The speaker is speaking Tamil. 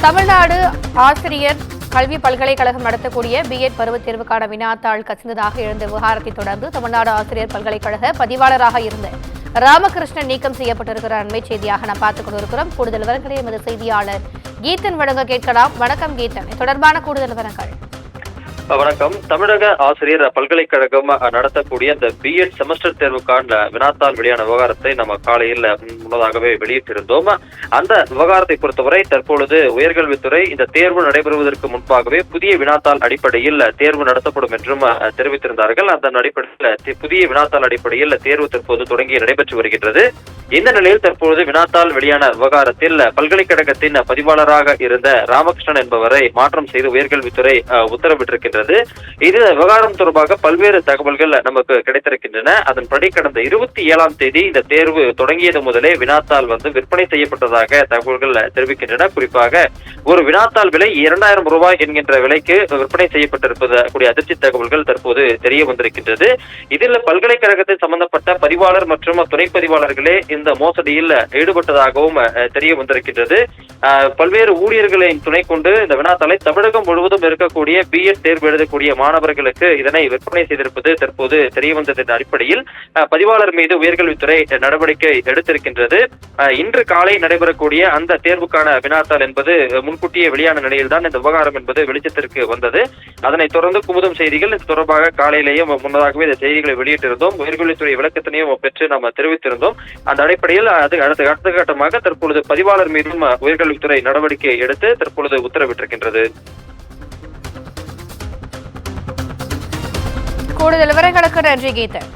தமிழ்நாடு ஆசிரியர் கல்வி பல்கலைக்கழகம் நடத்தக்கூடிய பிஎட் பருவத் தேர்வுக்கான வினாத்தாள் கசிந்ததாக எழுந்த விவகாரத்தை தொடர்ந்து தமிழ்நாடு ஆசிரியர் பல்கலைக்கழக பதிவாளராக இருந்த ராமகிருஷ்ணன் நீக்கம் செய்யப்பட்டிருக்கிற அண்மை செய்தியாக நாம் பார்த்துக் கொண்டிருக்கிறோம். கூடுதல் விவரங்களை எமது செய்தியாளர் கீதன் வழங்க கேட்கலாம். வணக்கம் கீதன், தொடர்பான கூடுதல் விவரங்கள். வணக்கம். தமிழக ஆசிரியர் பல்கலைக்கழகம் நடத்தக்கூடிய இந்த பிஎட் செமஸ்டர் தேர்வுக்கான வினாத்தாள் வெளியான விவகாரத்தை நம்ம காலையில் முன்னதாகவே வெளியிட்டிருந்தோம். அந்த விவகாரத்தை பொறுத்தவரை தற்பொழுது உயர்கல்வித்துறை இந்த தேர்வு நடைபெறுவதற்கு முன்பாகவே புதிய வினாத்தாள் அடிப்படையில் தேர்வு நடத்தப்படும் என்றும் தெரிவித்திருந்தார்கள். அதன் அடிப்படையில் புதிய வினாத்தாள் அடிப்படையில் தேர்வு தற்போது தொடங்கி நடைபெற்று வருகின்றது. இந்த நிலையில் தற்பொழுது வினாத்தாள் வெளியான விவகாரத்தில் பல்கலைக்கழகத்தின் பதிவாளராக இருந்த ராமகிருஷ்ணன் என்பவரை மாற்றம் செய்து உயர்கல்வித்துறை உத்தரவிட்டிருக்கின்றது. இது விவகாரம் தொடர்பாக பல்வேறு தகவல்கள் நமக்கு கிடைத்திருக்கின்றன. அதன்படி கடந்த 27ஆம் தேதி இந்த தேர்வு தொடங்கியது முதலே வினாத்தாள் விற்பனை செய்யப்பட்டதாக தகவல்கள் தெரிவிக்கின்றன. குறிப்பாக ஒரு வினாத்தாள் விலை 2000 ரூபாய் என்கின்ற விலைக்கு விற்பனை செய்யப்பட்டிருப்பது கூடிய அதிர்ச்சி தகவல்கள் தற்போது தெரிய வந்திருக்கின்றது. இதில் பல்கலைக்கழகத்தை சம்பந்தப்பட்ட பதிவாளர் மற்றும் துணை பதிவாளர்களே இந்த மோசடியில் ஈடுபட்டதாகவும் தெரிய வந்திருக்கின்றது. பல்வேறு ஊழியர்களின் துணை கொண்டு இந்த வினாத்தாளை தமிழகம் முழுவதும் இருக்கக்கூடிய பிஎட் தேர்வு எழுதக்கூடிய மாணவர்களுக்கு இதனை விற்பனை செய்திருப்பது தற்போது தெரிய வந்ததன் அடிப்படையில் பதிவாளர் மீது உயர்கல்வித்துறை நடவடிக்கை எடுத்திருக்கின்றது. இன்று காலை நடைபெறக்கூடிய அந்த தேர்வுக்கான வினாத்தாள் என்பது முன்கூட்டியே வெளியான நிலையில்தான் இந்த விவகாரம் என்பது வெளிச்சத்திற்கு வந்தது. அதனைத் தொடர்ந்து குமுதம் செய்திகள் இது தொடர்பாக காலையிலேயும் முன்னதாகவே இந்த செய்திகளை வெளியிட்டிருந்தோம். உயர்கல்வித்துறை விளக்கத்தினையும் பெற்று நாம் தெரிவித்திருந்தோம். அந்த அடிப்படையில் அடுத்த கட்டமாக தற்பொழுது பதிவாளர் மீதும் உயர்கல்வித்துறை நடவடிக்கை எடுத்து தற்பொழுது உத்தரவிட்டிருக்கின்றது. கூடுதல் விவரங்களுக்கு நன்றி கீதன்.